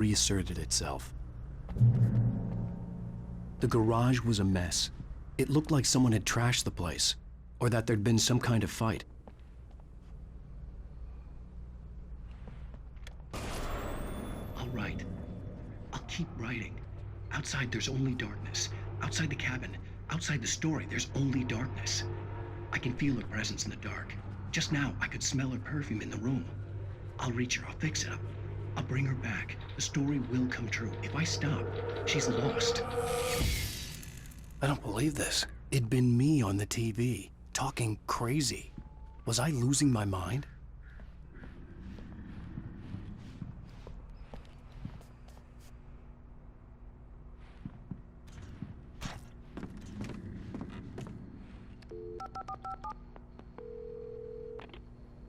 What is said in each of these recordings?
reasserted itself. The garage was a mess. It looked like someone had trashed the place, or that there'd been some kind of fight. I'll write. I'll keep writing. Outside there's only darkness. Outside the cabin, outside the story, there's only darkness. I can feel her presence in the dark. Just now, I could smell her perfume in the room. I'll reach her, I'll fix it up. I'll bring her back. The story will come true. If I stop, she's lost. I don't believe this. It'd been me on the TV, talking crazy. Was I losing my mind?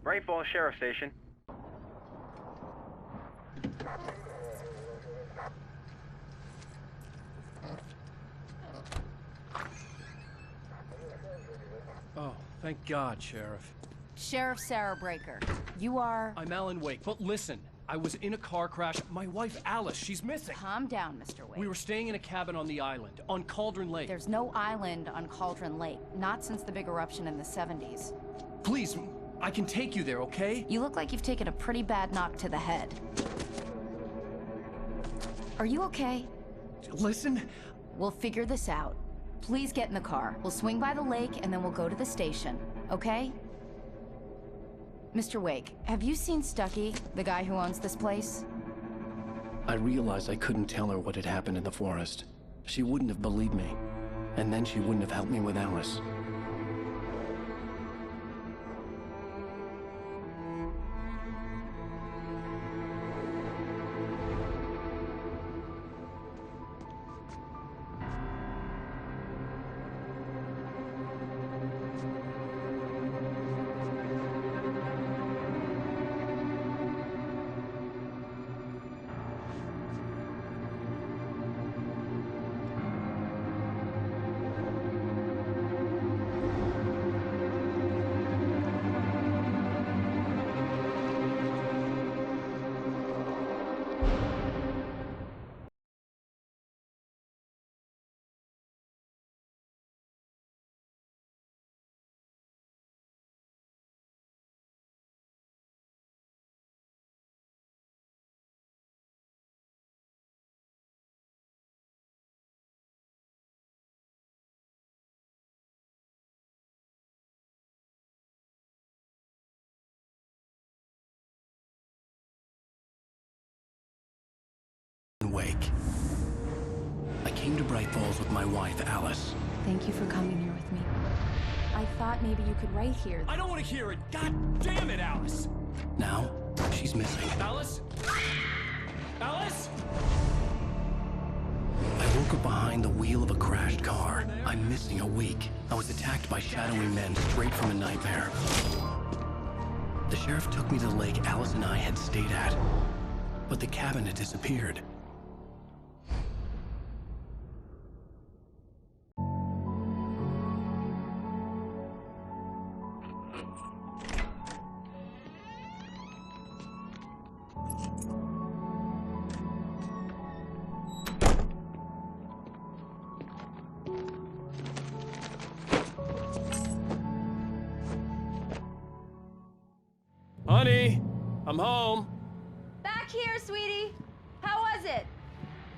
Bright Falls Sheriff Station. Oh, thank God, Sheriff. Sheriff Sarah Breaker. You are... I'm Alan Wake, but listen. I was in a car crash. My wife, Alice, she's missing. Calm down, Mr. Wake. We were staying in a cabin on the island, on Cauldron Lake. There's no island on Cauldron Lake. Not since the big eruption in the 70s. Please, I can take you there, okay? You look like you've taken a pretty bad knock to the head. Are you okay? Listen. We'll figure this out. Please get in the car. We'll swing by the lake and then we'll go to the station, okay? Mr. Wake, have you seen Stucky, the guy who owns this place? I realized I couldn't tell her what had happened in the forest. She wouldn't have believed me. And then she wouldn't have helped me with Alice. Wake. I came to Bright Falls with my wife, Alice. Thank you for coming here with me. I thought maybe you could write here. I don't want to hear it. God damn it, Alice. Now, she's missing. Alice? Alice? I woke up behind the wheel of a crashed car. I'm missing a week. I was attacked by shadowy men straight from a nightmare. The sheriff took me to the lake Alice and I had stayed at, but the cabin had disappeared. Honey, I'm home. Back here, sweetie. How was it?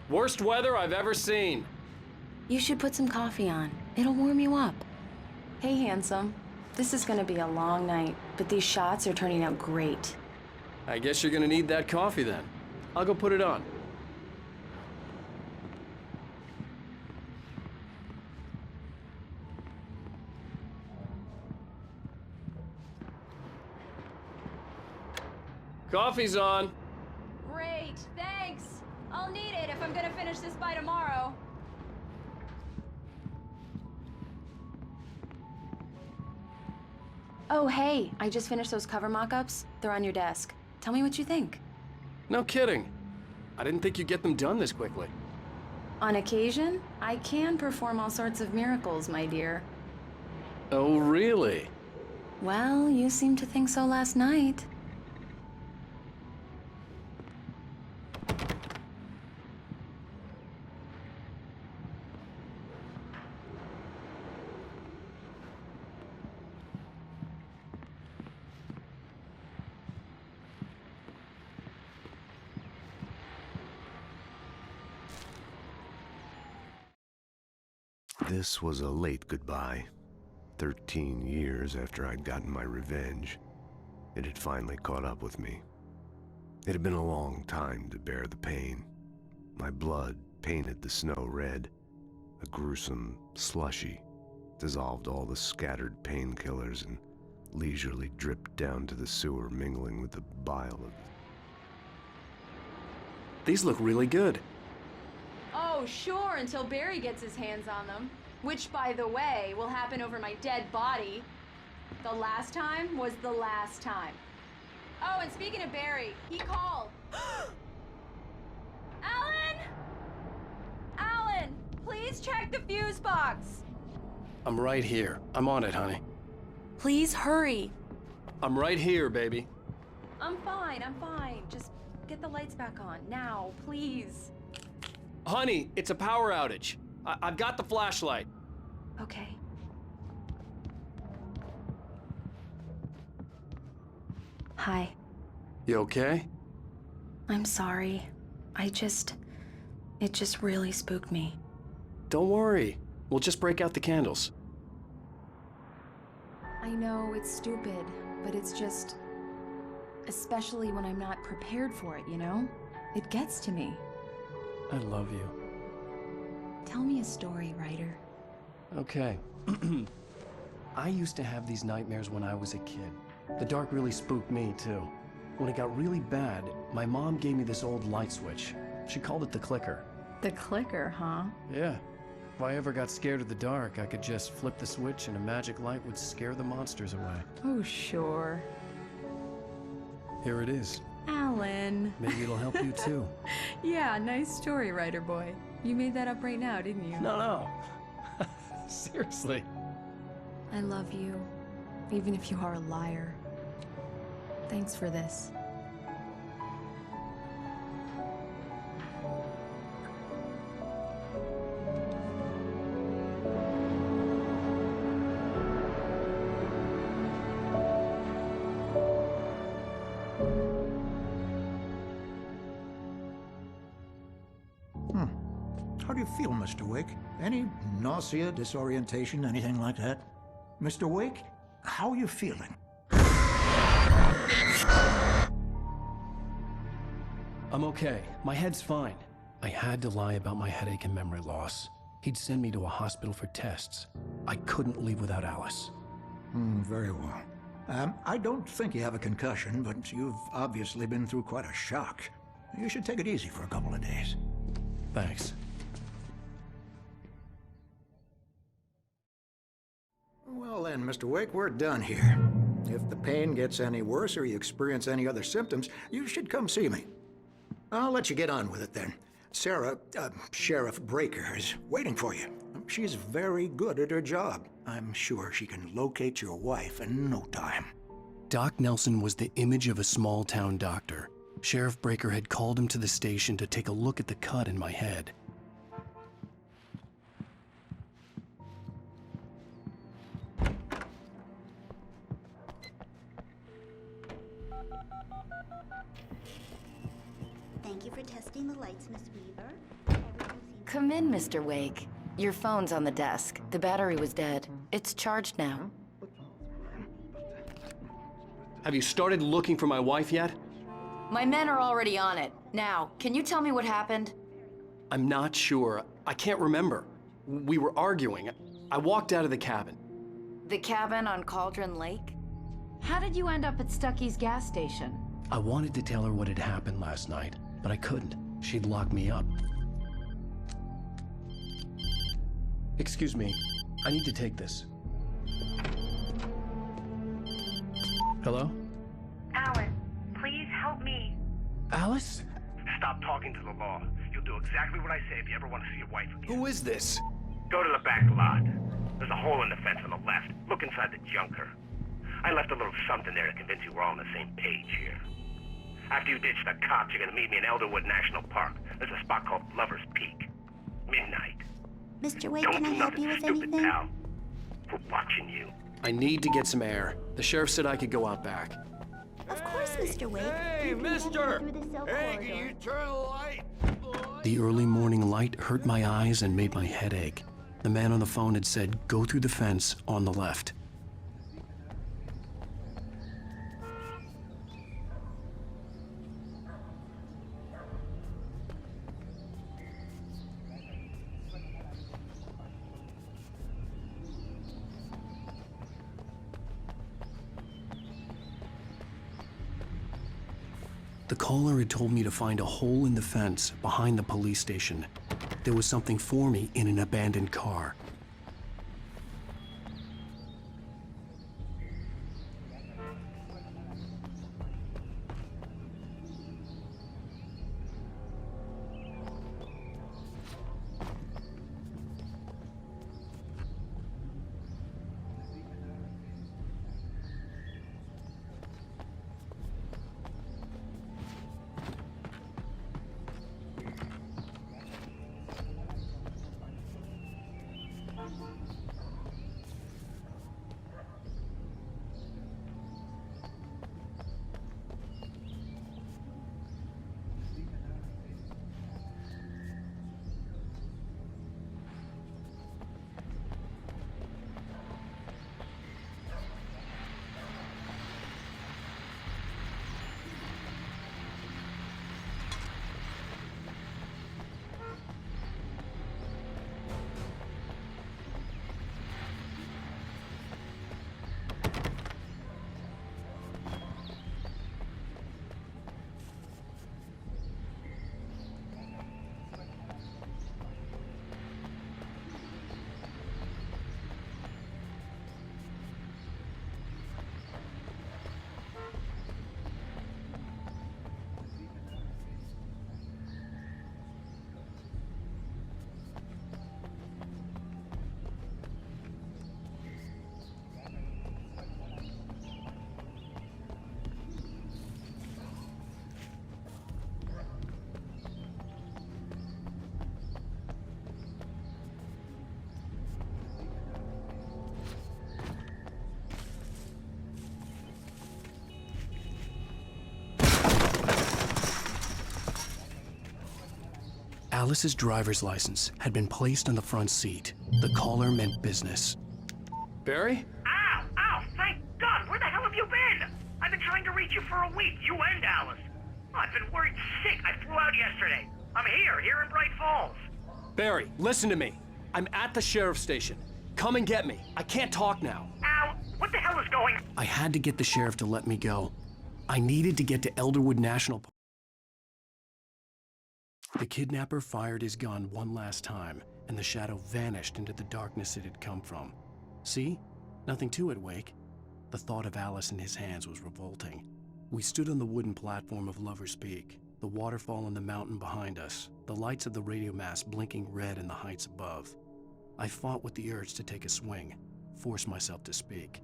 Worst weather I've ever seen. You should put some coffee on. It'll warm you up. Hey, handsome. This is gonna be a long night, but these shots are turning out great. I guess you're gonna need that coffee then. I'll go put it on. Coffee's on. Great, thanks. I'll need it if I'm gonna finish this by tomorrow. Oh, hey, I just finished those cover mock-ups. They're on your desk. Tell me what you think. No kidding. I didn't think you'd get them done this quickly. On occasion, I can perform all sorts of miracles, my dear. Oh, really? Well, you seemed to think so last night. This was a late goodbye. 13 years after I'd gotten my revenge, it had finally caught up with me. It had been a long time to bear the pain. My blood painted the snow red. A gruesome slushy dissolved all the scattered painkillers and leisurely dripped down to the sewer, mingling with the bile of... These look really good. Oh, sure, until Barry gets his hands on them. Which, by the way, will happen over my dead body. The last time was the last time. Oh, and speaking of Barry, he called. Alan! Alan, please check the fuse box. I'm right here. I'm on it, honey. Please hurry. I'm right here, baby. I'm fine. Just get the lights back on. Now, please. Honey, it's a power outage. I've got the flashlight. Okay. Hi. You okay? I'm sorry. It just really spooked me. Don't worry. We'll just break out the candles. I know it's stupid, but it's just... especially when I'm not prepared for it, you know? It gets to me. I love you. Tell me a story, writer. Okay. I used to have these nightmares when I was a kid. The dark really spooked me, too. When it got really bad, my mom gave me this old light switch. She called it the clicker. The clicker, huh? Yeah. If I ever got scared of the dark, I could just flip the switch and a magic light would scare the monsters away. Oh, sure. Here it is. Alan. Maybe it'll help you, too. Yeah, nice story, writer boy. You made that up right now, didn't you? No. Seriously. I love you, even if you are a liar. Thanks for this. How do you feel, Mr. Wake? Any nausea, disorientation, anything like that? Mr. Wake, how are you feeling? I'm okay. My head's fine. I had to lie about my headache and memory loss. He'd send me to a hospital for tests. I couldn't leave without Alice. Very well. I don't think you have a concussion, but you've obviously been through quite a shock. You should take it easy for a couple of days. Thanks. Well then, Mr. Wake, we're done here. If the pain gets any worse or you experience any other symptoms, you should come see me. I'll let you get on with it then. Sarah, Sheriff Breaker, is waiting for you. She's very good at her job. I'm sure she can locate your wife in no time. Doc Nelson was the image of a small-town doctor. Sheriff Breaker had called him to the station to take a look at the cut in my head. Thank you for testing the lights, Miss Weaver. Come in, Mr. Wake. Your phone's on the desk. The battery was dead. It's charged now. Have you started looking for my wife yet? My men are already on it. Now, can you tell me what happened? I'm not sure. I can't remember. We were arguing. I walked out of the cabin. The cabin on Cauldron Lake? How did you end up at Stucky's gas station? I wanted to tell her what had happened last night, but I couldn't. She'd lock me up. Excuse me. I need to take this. Hello? Alan, please help me. Alice? Stop talking to the law. You'll do exactly what I say if you ever want to see your wife again. Who is this? Go to the back lot. There's a hole in the fence on the left. Look inside the junker. I left a little something there to convince you we're all on the same page here. After you ditch the cops, you're gonna meet me in Elderwood National Park. There's a spot called Lover's Peak. Midnight. Mr. Wake, Don't can I do help nothing you with stupid, anything? pal. We're watching you. I need to get some air. The sheriff said I could go out back. Of course, Mr. Wake. Hey, You can mister! head through the cell Hey, corridor. can you turn the light? The early morning light hurt my eyes and made my head ache. The man on the phone had said, go through the fence on the left. The caller had told me to find a hole in the fence behind the police station. There was something for me in an abandoned car. Alice's driver's license had been placed on the front seat. The caller meant business. Barry? Ow! Ow! Thank God! Where the hell have you been? I've been trying to reach you for a week, you and Alice. I've been worried sick. I flew out yesterday. I'm here in Bright Falls. Barry, listen to me. I'm at the sheriff's station. Come and get me. I can't talk now. Ow! What the hell is going on? I had to get the sheriff to let me go. I needed to get to Elderwood National Park. The kidnapper fired his gun one last time, and the shadow vanished into the darkness it had come from. See? Nothing to it, Wake. The thought of Alice in his hands was revolting. We stood on the wooden platform of Lover's Peak, the waterfall on the mountain behind us, the lights of the radio mast blinking red in the heights above. I fought with the urge to take a swing, force myself to speak.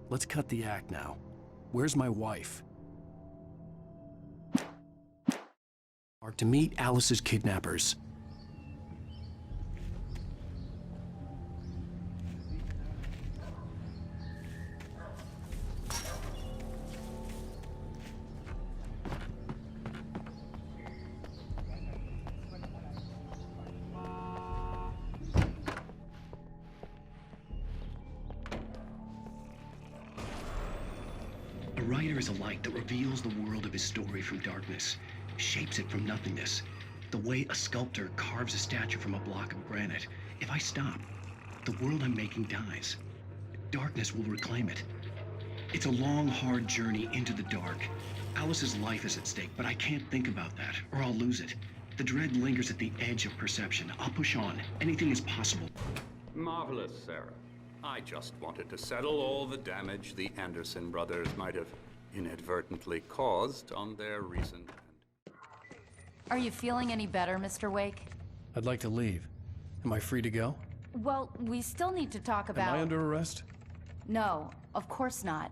Let's cut the act now. Where's my wife? To meet Alice's kidnappers. A writer is a light that reveals the world of his story from darkness, shapes it from nothingness. The way a sculptor carves a statue from a block of granite. If I stop, the world I'm making dies. Darkness will reclaim it. It's a long, hard journey into the dark. Alice's life is at stake, but I can't think about that, or I'll lose it. The dread lingers at the edge of perception. I'll push on. Anything is possible. Marvelous, Sarah. I just wanted to settle all the damage the Anderson brothers might have inadvertently caused on their recent... Are you feeling any better, Mr. Wake? I'd like to leave. Am I free to go? Well, we still need to talk about... Am I under arrest? No, of course not.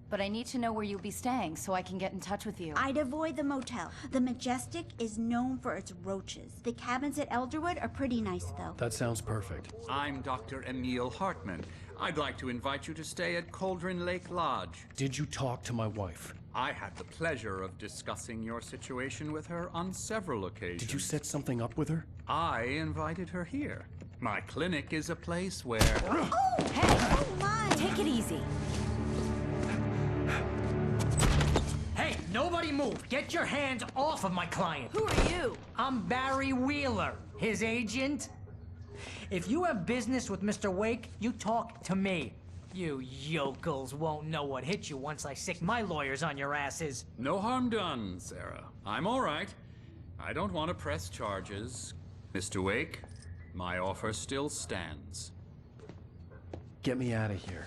But I need to know where you'll be staying so I can get in touch with you. I'd avoid the motel. The Majestic is known for its roaches. The cabins at Elderwood are pretty nice, though. That sounds perfect. I'm Dr. Emil Hartman. I'd like to invite you to stay at Cauldron Lake Lodge. Did you talk to my wife? I had the pleasure of discussing your situation with her on several occasions. Did you set something up with her? I invited her here. My clinic is a place where... Oh, hey! Oh my! Take it easy. Hey, nobody move! Get your hands off of my client! Who are you? I'm Barry Wheeler, his agent. If you have business with Mr. Wake, you talk to me. You yokels won't know what hit you once I sick my lawyers on your asses. No harm done, Sarah. I'm all right. I don't want to press charges. Mr. Wake, my offer still stands. Get me out of here.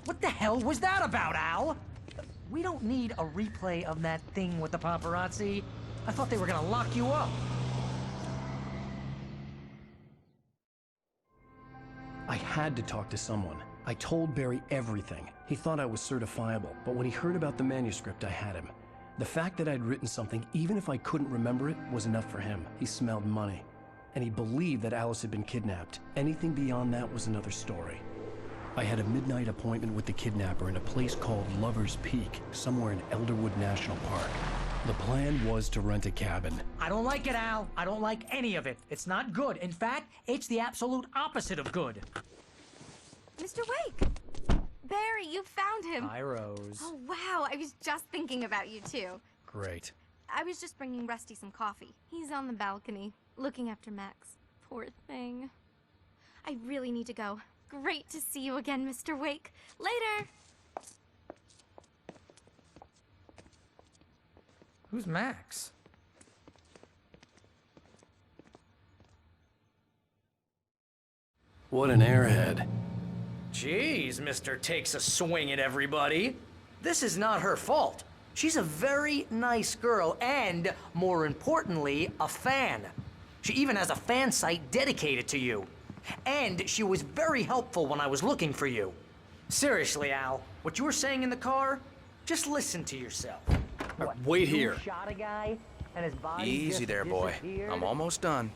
What the hell was that about, Al? We don't need a replay of that thing with the paparazzi. I thought they were gonna lock you up. I had to talk to someone. I told Barry everything. He thought I was certifiable, but when he heard about the manuscript, I had him. The fact that I'd written something, even if I couldn't remember it, was enough for him. He smelled money. And he believed that Alice had been kidnapped. Anything beyond that was another story. I had a midnight appointment with the kidnapper in a place called Lover's Peak, somewhere in Elderwood National Park. The plan was to rent a cabin. I don't like it, Al. I don't like any of it. It's not good. In fact, it's the absolute opposite of good. Mr. Wake! Barry, you found him! Hi, Rose. Oh, wow. I was just thinking about you, too. Great. I was just bringing Rusty some coffee. He's on the balcony, looking after Max. Poor thing. I really need to go. Great to see you again, Mr. Wake. Later! Who's Max? What an airhead. Jeez, Mr. Takes a swing at everybody. This is not her fault. She's a very nice girl and, more importantly, a fan. She even has a fan site dedicated to you. And she was very helpful when I was looking for you. Seriously, Al, what you were saying in the car, just listen to yourself. What, wait you here. Shot a guy and his body Easy just there, boy. disappeared? I'm almost done.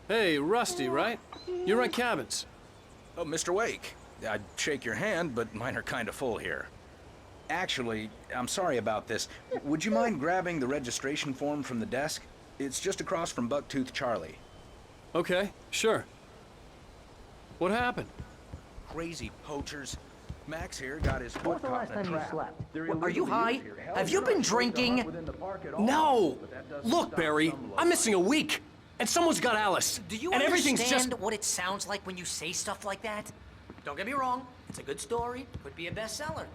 Hey, Rusty, right? You rent cabins. Oh, Mr. Wake. I'd shake your hand, but mine are kind of full here. Actually, I'm sorry about this. Would you mind grabbing the registration form from the desk? It's just across from Bucktooth Charlie. Okay, sure. What happened? Crazy poachers. Max here got his When was foot the last caught in a time you trap. slept? Are you high? Have you been drinking? No! Look, Barry, I'm missing a week, and someone's got Alice. Do you and everything's understand just... what it sounds like when you say stuff like that? Don't get me wrong, it's a good story, could be a bestseller.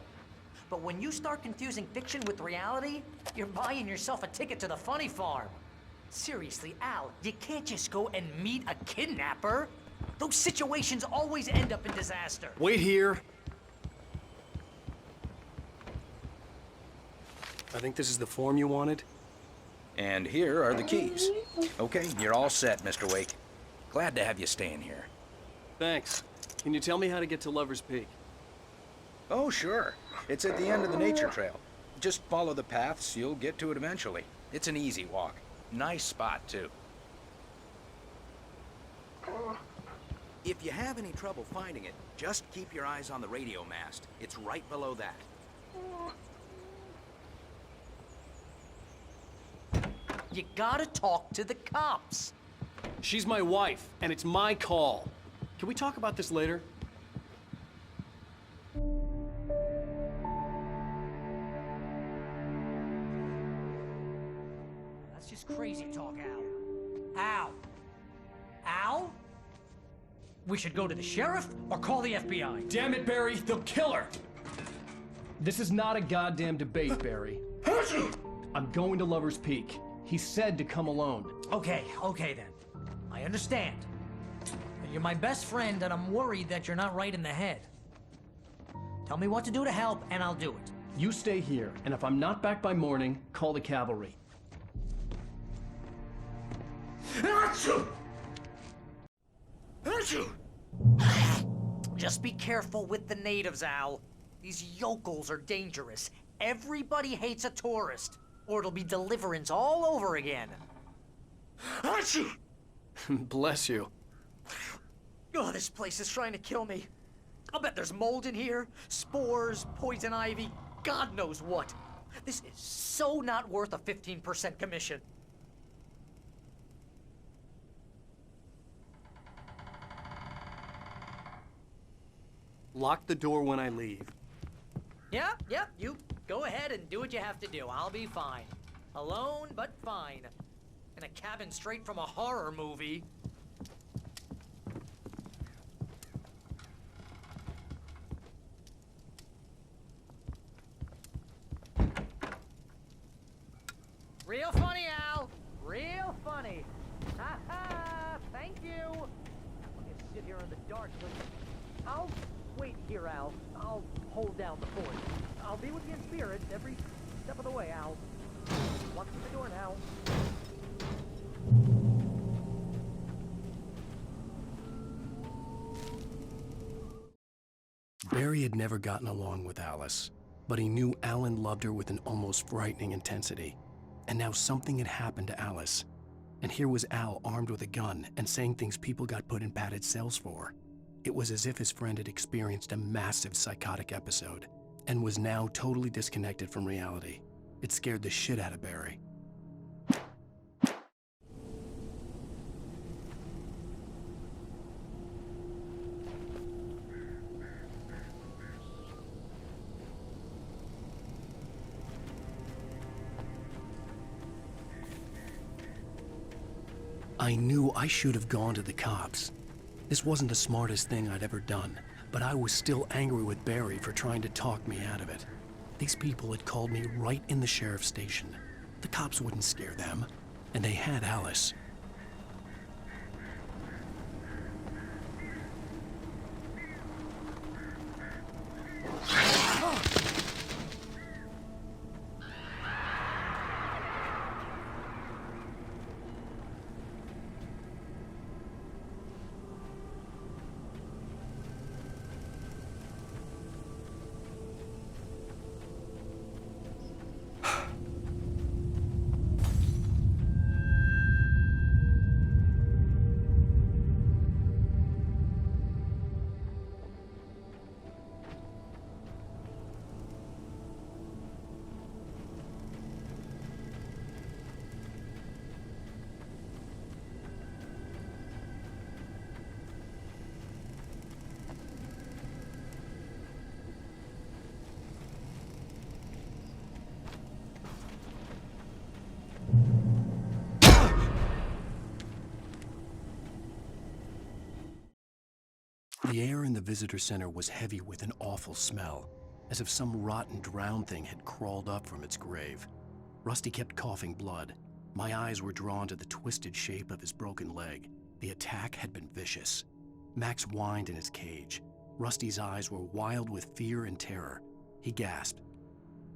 But when you start confusing fiction with reality, you're buying yourself a ticket to the funny farm. Seriously, Al, you can't just go and meet a kidnapper. Those situations always end up in disaster. Wait here. I think this is the form you wanted. And here are the keys. Okay, you're all set, Mr. Wake. Glad to have you staying here. Thanks. Can you tell me how to get to Lover's Peak? Oh, sure. It's at the end of the nature trail. Just follow the paths, you'll get to it eventually. It's an easy walk. Nice spot, too. If you have any trouble finding it, just keep your eyes on the radio mast. It's right below that. You gotta talk to the cops. She's my wife, and it's my call. Can we talk about this later? That's just crazy talk, Al. Al? Al? We should go to the sheriff or call the FBI. Damn it, Barry, they'll kill her! This is not a goddamn debate, Barry. I'm going to Lover's Peak. He said to come alone. Okay then. I understand. You're my best friend, and I'm worried that you're not right in the head. Tell me what to do to help, and I'll do it. You stay here, and if I'm not back by morning, call the cavalry. Just be careful with the natives, Al. These yokels are dangerous. Everybody hates a tourist, or it'll be deliverance all over again. Bless you. Oh, this place is trying to kill me. I'll bet there's mold in here, spores, poison ivy, God knows what. This is so not worth a 15% commission. Lock the door when I leave. Yep, you go ahead and do what you have to do. I'll be fine. Alone, but fine. In a cabin straight from a horror movie. Real funny, Al. Real funny. Ha ha! Thank you. I'll just sit here in the dark. I'll wait here, Al. I'll hold down the fort. I'll be with you in spirit every step of the way, Al. Walk through the door now. Barry had never gotten along with Alice, but he knew Alan loved her with an almost frightening intensity. And now something had happened to Alice. And here was Al armed with a gun and saying things people got put in padded cells for. It was as if his friend had experienced a massive psychotic episode and was now totally disconnected from reality. It scared the shit out of Barry. I knew I should have gone to the cops. This wasn't the smartest thing I'd ever done, but I was still angry with Barry for trying to talk me out of it. These people had called me right in the sheriff's station. The cops wouldn't scare them, and they had Alice. The air in the visitor center was heavy with an awful smell, as if some rotten drowned thing had crawled up from its grave. Rusty kept coughing blood. My eyes were drawn to the twisted shape of his broken leg. The attack had been vicious. Max whined in his cage. Rusty's eyes were wild with fear and terror. He gasped.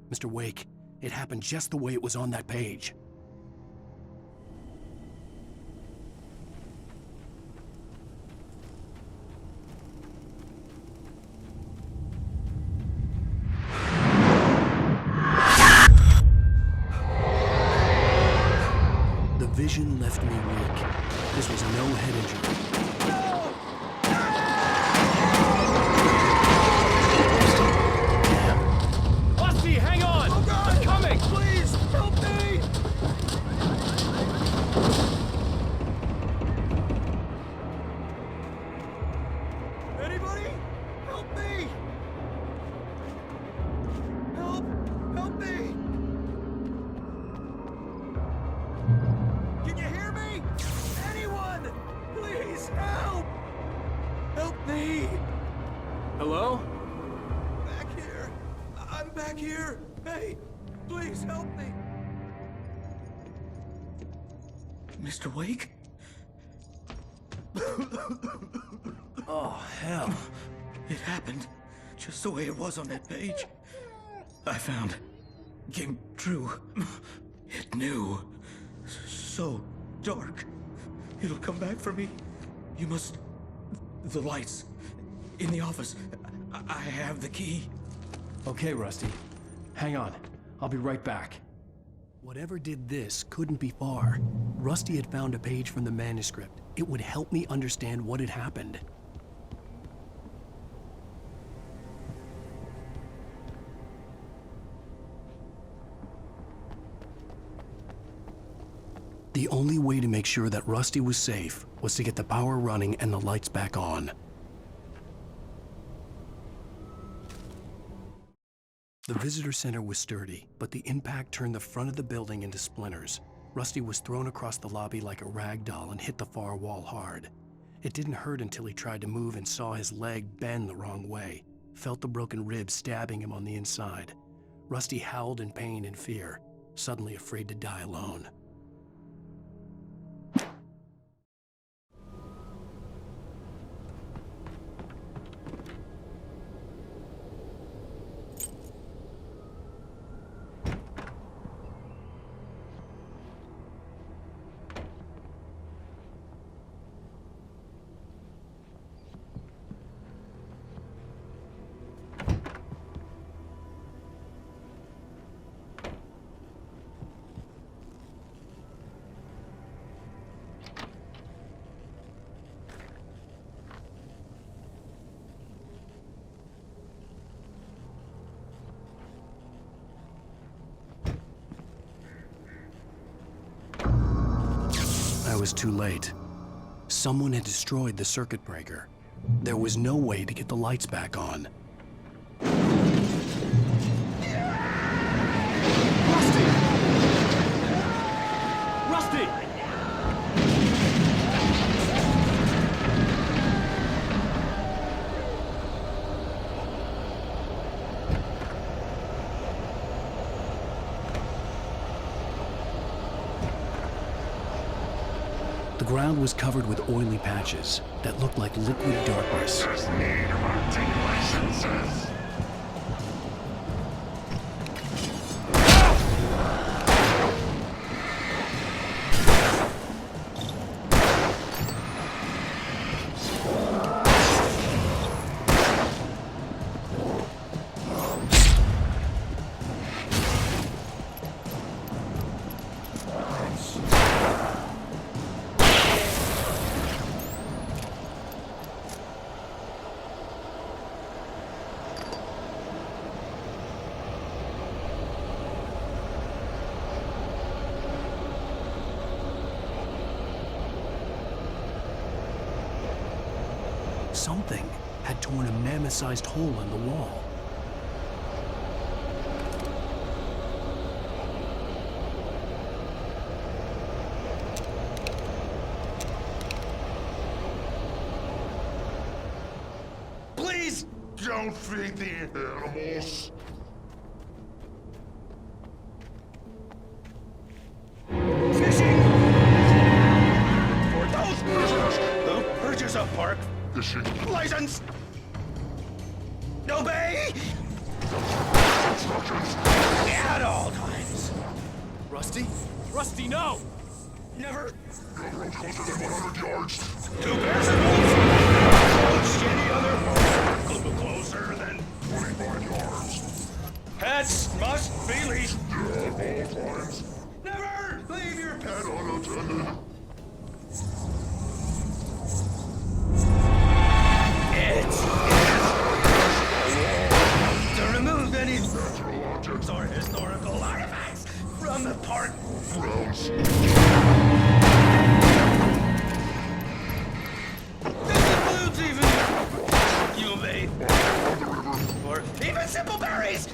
"Mr. Wake, it happened just the way it was on that page." The vision left me weak. This was no head injury. Rusty, hang on! Oh God! I'm coming! Please, help me! Anybody? Help me! Help! Help me! Can you hear me? Anyone! Please help! Help me! Hello? Back here! I'm back here! Hey, please help me! Mr. Wake? Oh, hell. It happened just the way it was on that page. I found. Came true. It knew. So dark. It'll come back for me. You must... The lights. In the office. I have the key. Okay, Rusty. Hang on. I'll be right back. Whatever did this couldn't be far. Rusty had found a page from the manuscript. It would help me understand what had happened. The only way to make sure that Rusty was safe was to get the power running and the lights back on. The visitor center was sturdy, but the impact turned the front of the building into splinters. Rusty was thrown across the lobby like a rag doll and hit the far wall hard. It didn't hurt until he tried to move and saw his leg bend the wrong way, felt the broken rib stabbing him on the inside. Rusty howled in pain and fear, suddenly afraid to die alone. I was too late. Someone had destroyed the circuit breaker. There was no way to get the lights back on. Rusty! Rusty! The ground was covered with oily patches that looked like liquid darkness. There's need of articulations. Something had torn a mammoth-sized hole in the wall. Please don't feed the animals. Fishing! For those persons who purchase a park Fishing. license! Obey! At all times. Rusty? Rusty, no! Never Go closer than 100 yards. two pairs of boots. Approach any other park closer than 25 yards. pets must be leashed. At all times. Never leave your pet Unattended. to remove any Natural objects. or historical artifacts from the park. Grounds. This includes even you may On the river. or even simple berries.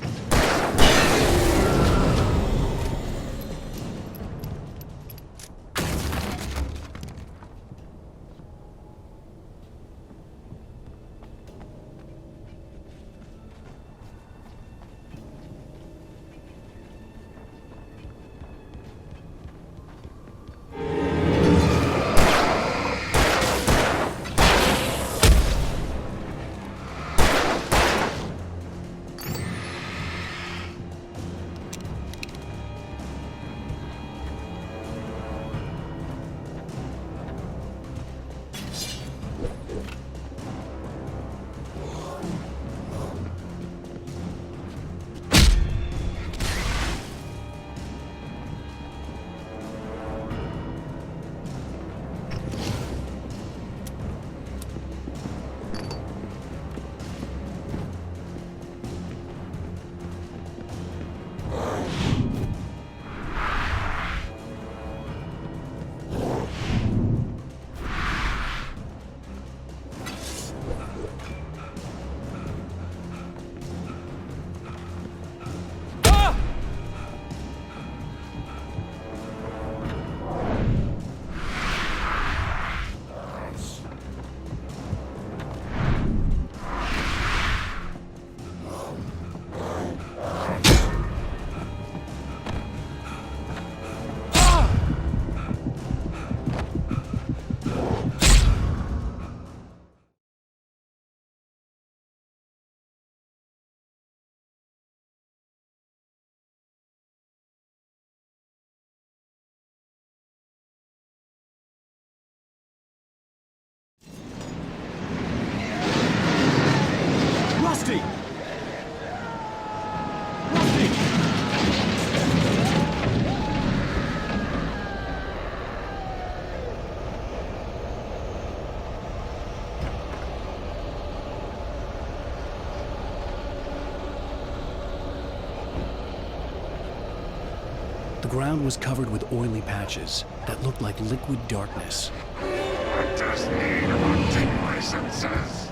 The ground was covered with oily patches that looked like liquid darkness. I just need to take my senses.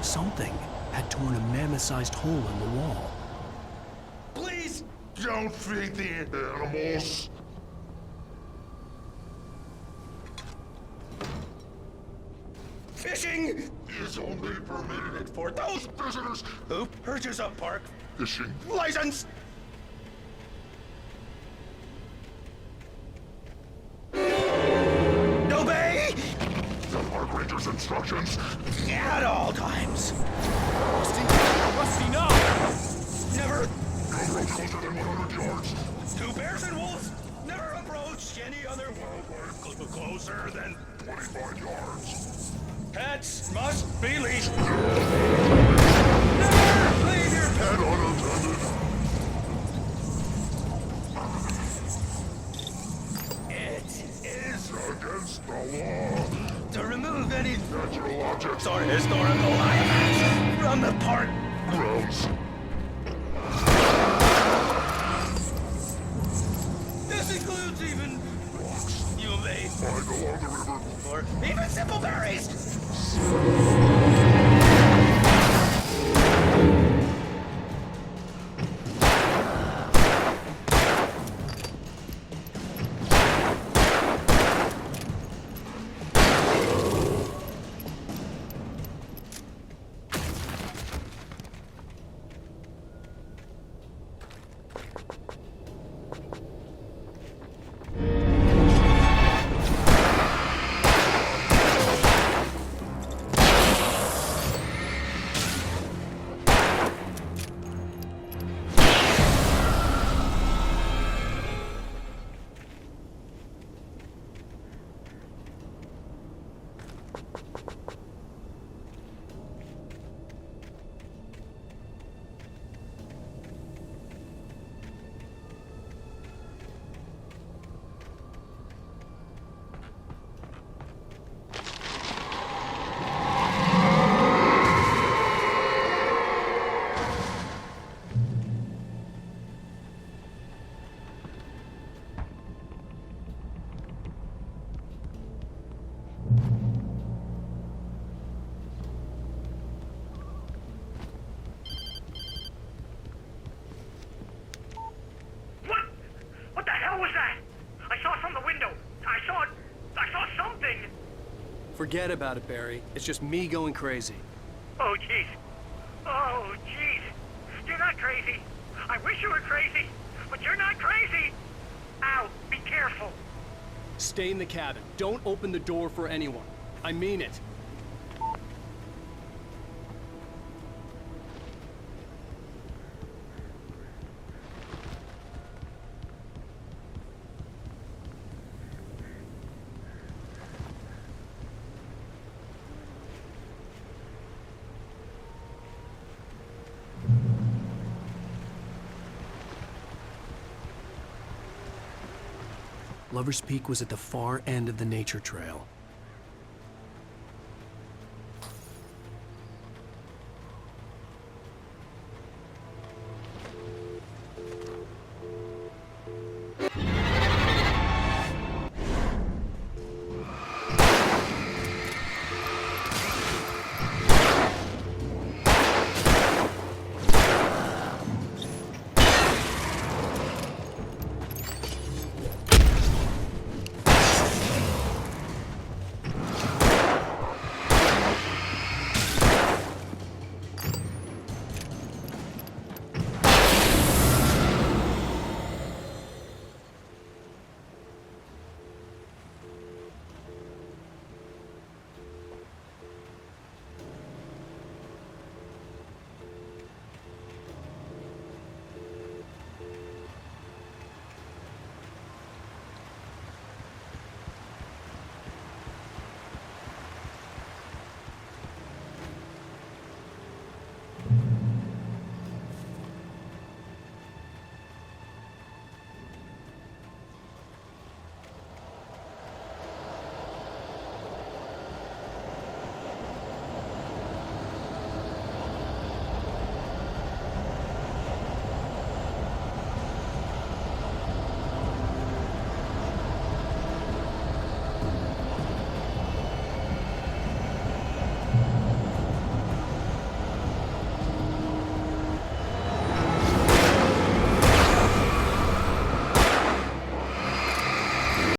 Something had torn a mammoth-sized hole in the wall. Please don't feed the animals. Fishing Is only permitted for those visitors. who purchase a park Fishing license. Obey the park ranger's instructions. at all times. Rusty, no! Never. No approach closer than 100 yards. Two bears and wolves never approach any other wildlife closer than 25 yards. pets must be leashed. Never leave your pet unattended. It is Against the law. to remove any Natural objects or historical artifacts from the park. grounds. This includes even Rocks. you may Find along the river. or even simple berries. What the hell was that? I saw from the window. I saw something. Forget about it, Barry. It's just me going crazy. Oh, jeez. Oh, jeez. You're not crazy. I wish you were crazy, but you're not crazy. Ow, be careful. Stay in the cabin. Don't open the door for anyone. I mean it. Lover's Peak was at the far end of the nature trail.